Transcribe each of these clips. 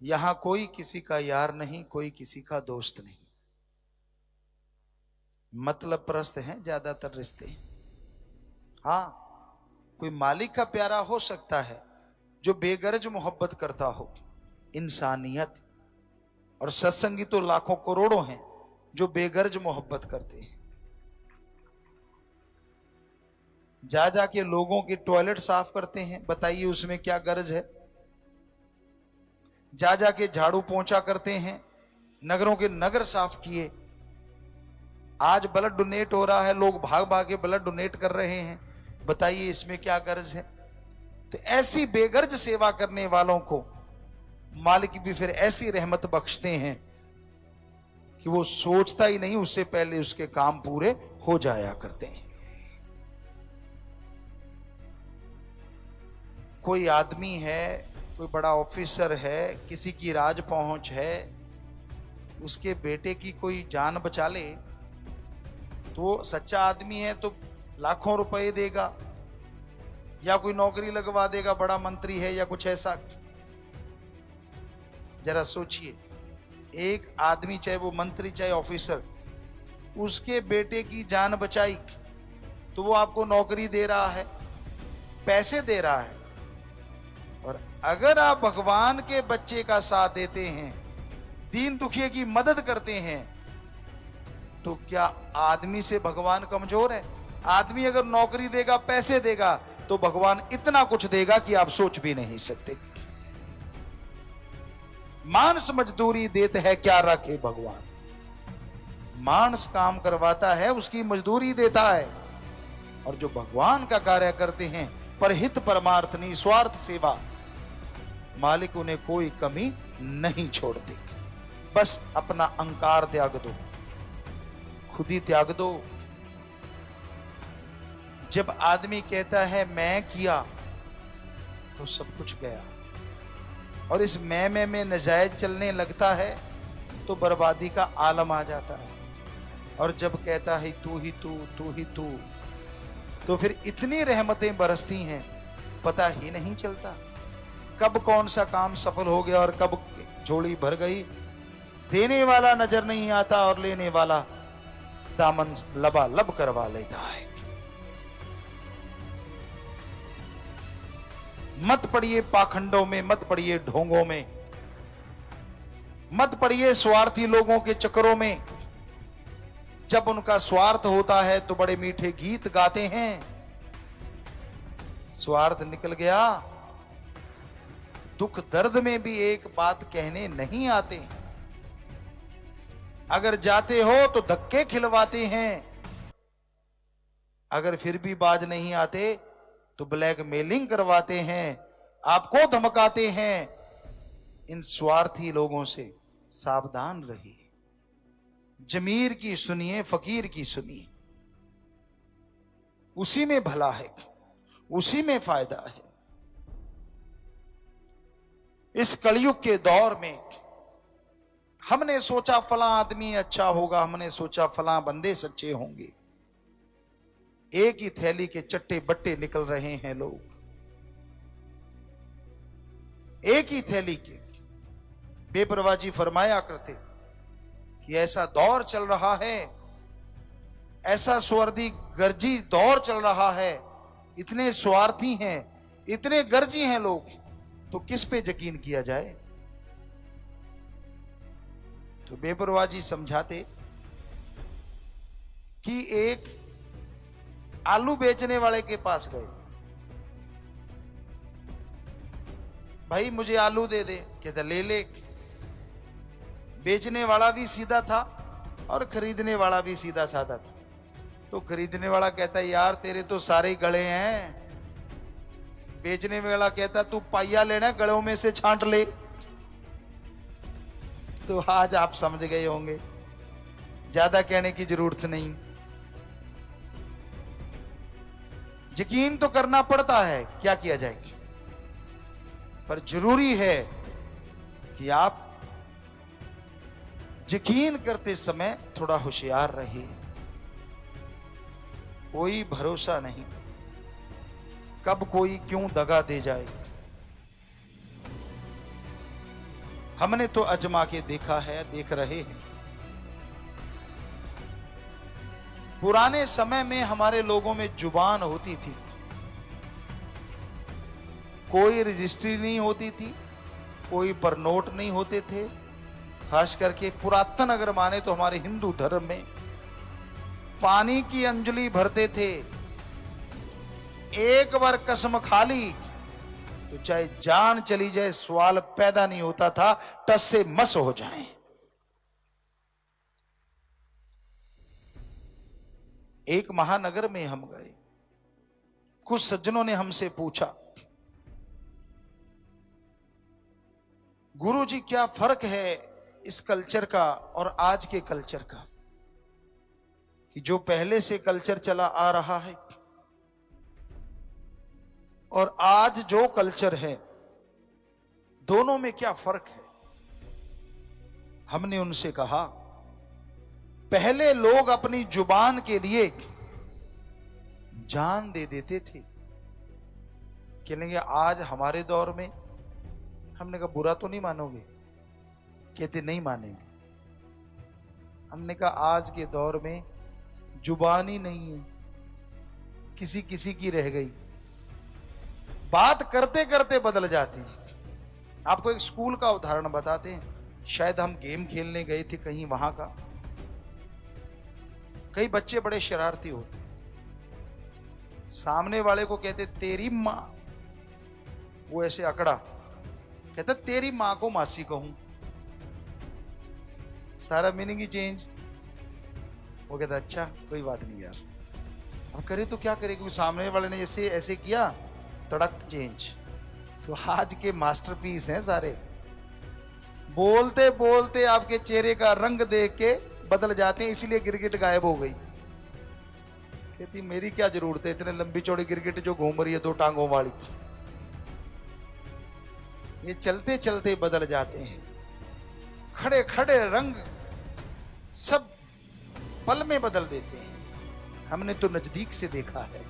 यहां कोई किसी का यार नहीं, कोई किसी का दोस्त नहीं। मतलब प्रस्त हैं ज्यादातर रिश्ते। हाँ, कोई मालिक का प्यारा हो सकता है जो बेगरज मोहब्बत करता हो, इंसानियत। और सत्संगी तो लाखों करोड़ों हैं जो बेगरज मोहब्बत करते हैं। जा जाके लोगों के टॉयलेट साफ करते हैं, बताइए उसमें क्या गरज है। जा जाके झाड़ू पोंछा करते हैं, नगरों के नगर साफ किए। आज ब्लड डोनेट हो रहा है, लोग भाग भाग के ब्लड डोनेट कर रहे हैं, बताइए इसमें क्या गरज है। तो ऐसी बेगर्ज सेवा करने वालों को मालिक भी फिर ऐसी रहमत बख्शते हैं कि वो सोचता ही नहीं, उससे पहले उसके काम पूरे हो जाया करते हैं। कोई आदमी है, कोई बड़ा ऑफिसर है, किसी की राज पहुंच है, उसके बेटे की कोई जान बचा ले तो वो सच्चा आदमी है तो लाखों रुपए देगा, या कोई नौकरी लगवा देगा, बड़ा मंत्री है या कुछ ऐसा। जरा सोचिए, एक आदमी चाहे वो मंत्री चाहे ऑफिसर, उसके बेटे की जान बचाई तो वो आपको नौकरी दे रहा है, पैसे दे रहा है। और अगर आप भगवान के बच्चे का साथ देते हैं, दीन दुखिए की मदद करते हैं, तो क्या आदमी से भगवान कमजोर है? आदमी अगर नौकरी देगा, पैसे देगा, तो भगवान इतना कुछ देगा कि आप सोच भी नहीं सकते। मानस मजदूरी देते है, क्या रखे भगवान। मानस काम करवाता है, उसकी मजदूरी देता है। और जो भगवान का कार्य करते हैं, परहित परमार्थ निस्वार्थ सेवा, मालिक उन्हें कोई कमी नहीं छोड़ते। बस अपना अहंकार त्याग दो, खुद ही त्याग दो। जब आदमी कहता है मैं किया, तो सब कुछ गया। और इस मैं में नजायज चलने लगता है तो बर्बादी का आलम आ जाता है। और जब कहता है तू ही तू, तू ही तू, तो फिर इतनी रहमतें बरसती हैं, पता ही नहीं चलता कब कौन सा काम सफल हो गया और कब झोली भर गई। देने वाला नजर नहीं आता और लेने वाला दामन लबालब करवा लेता है। मत पड़िए पाखंडों में, मत पड़िए ढोंगों में, मत पड़िए स्वार्थी लोगों के चक्करों में। जब उनका स्वार्थ होता है तो बड़े मीठे गीत गाते हैं, स्वार्थ निकल गया, दुख दर्द में भी एक बात कहने नहीं आते। अगर जाते हो तो धक्के खिलवाते हैं, अगर फिर भी बाज नहीं आते तो ब्लैकमेलिंग करवाते हैं, आपको धमकाते हैं। इन स्वार्थी लोगों से सावधान रहिए। जमीर की सुनिए, फकीर की सुनिए, उसी में भला है, उसी में फायदा है। इस कलयुग के दौर में हमने सोचा फलां आदमी अच्छा होगा, हमने सोचा फलां बंदे सच्चे होंगे, एक ही थैली के चट्टे बट्टे निकल रहे हैं लोग। एक ही थैली के बेपरवाजी फरमाया करते कि ऐसा दौर चल रहा है, ऐसा स्वार्थी गर्जी दौर चल रहा है, इतने स्वार्थी हैं, इतने गर्जी हैं लोग, तो किस पे यकीन किया जाए। तो बेपरवाजी समझाते कि एक आलू बेचने वाले के पास गए, भाई मुझे आलू दे दे। कहता ले ले। बेचने वाला भी सीधा था और खरीदने वाला भी सीधा साधा था। तो खरीदने वाला कहता यार तेरे तो सारे गले हैं। बेचने वाला कहता तू पाइया लेना, गलों में से छांट ले। तो आज आप समझ गए होंगे, ज्यादा कहने की जरूरत नहीं। यकीन तो करना पड़ता है, क्या किया जाए, पर जरूरी है कि आप यकीन करते समय थोड़ा होशियार रहिए। कोई भरोसा नहीं, कब कोई क्यों दगा दे जाए। हमने तो अजमा के देखा है, देख रहे हैं। पुराने समय में हमारे लोगों में जुबान होती थी, कोई रजिस्ट्री नहीं होती थी, कोई पर नोट नहीं होते थे। खास करके पुरातन अगर माने तो हमारे हिंदू धर्म में पानी की अंजलि भरते थे। एक बार कसम खा ली तो चाहे जान चली जाए सवाल पैदा नहीं होता था, टस से मस हो जाए। एक महानगर में हम गए, कुछ सज्जनों ने हमसे पूछा, गुरुजी क्या फर्क है इस कल्चर का और आज के कल्चर का, कि जो पहले से कल्चर चला आ रहा है और आज जो कल्चर है, दोनों में क्या फर्क है। हमने उनसे कहा, पहले लोग अपनी जुबान के लिए जान दे देते थे। कहेंगे आज हमारे दौर में, हमने कहा बुरा तो नहीं मानोगे? कहते नहीं मानेंगे। हमने कहा आज के दौर में जुबान ही नहीं है, किसी किसी की रह गई, बात करते करते बदल जाती है। आपको एक स्कूल का उदाहरण बताते हैं। शायद हम गेम खेलने गए थे कहीं, वहां का। कई बच्चे बड़े शरारती होते, सामने वाले को कहते तेरी मां, वो ऐसे अकड़ा, कहता तेरी मां को मासी कहूं, सारा मीनिंग ही चेंज। वो कहता अच्छा कोई बात नहीं यार, हम करे तो क्या करे, क्योंकि सामने वाले ने जैसे ऐसे किया, तड़क चेंज। तो आज के मास्टरपीस हैं सारे, बोलते बोलते आपके चेहरे का रंग देख के बदल जाते हैं। इसीलिए गिरगिट गायब हो गई। कहती मेरी क्या जरूरत है इतने लंबी चौड़ी गिरगिट जो घूम रही है 2 टांगों वाली। ये चलते चलते बदल जाते हैं। खड़े खड़े रंग सब पल में बदल देते हैं। हमने तो नजदीक से देखा है।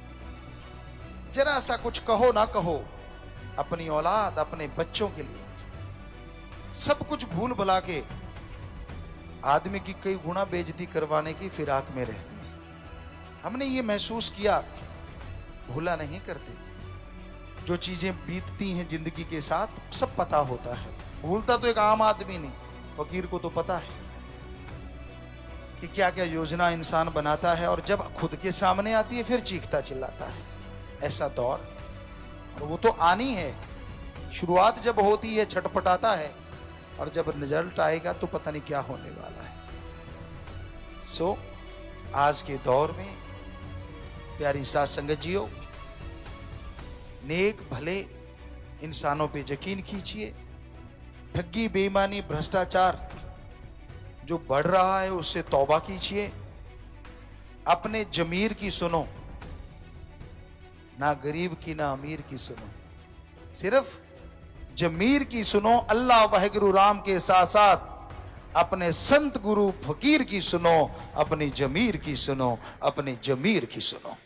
जरा सा कुछ कहो ना कहो, अपनी औलाद, अपने बच्चों के लिए सब कुछ भूल भुला के आदमी की कई गुना बेइज्जती करवाने की फिराक में रहते हैं। हमने ये महसूस किया, भूला नहीं करते। जो चीजें बीतती हैं जिंदगी के साथ सब पता होता है। भूलता तो एक आम आदमी नहीं, फकीर को तो पता है कि क्या क्या योजना इंसान बनाता है, और जब खुद के सामने आती है फिर चीखता चिल्लाता है। ऐसा दौर, और वो तो आनी है। शुरुआत जब होती है छटपटाता है, और जब रिजल्ट आएगा तो पता नहीं क्या होने वाला है। सो आज के दौर में प्यारी साथ संगत जियो, नेक भले इंसानों पे यकीन कीजिए। ठगी, बेईमानी, भ्रष्टाचार जो बढ़ रहा है उससे तौबा कीजिए। अपने जमीर की सुनो, ना गरीब की ना अमीर की सुनो, सिर्फ जमीर की सुनो। अल्लाह वाहिगुरु राम के साथ साथ अपने संत गुरु फकीर की सुनो, अपनी जमीर की सुनो, अपने जमीर की सुनो।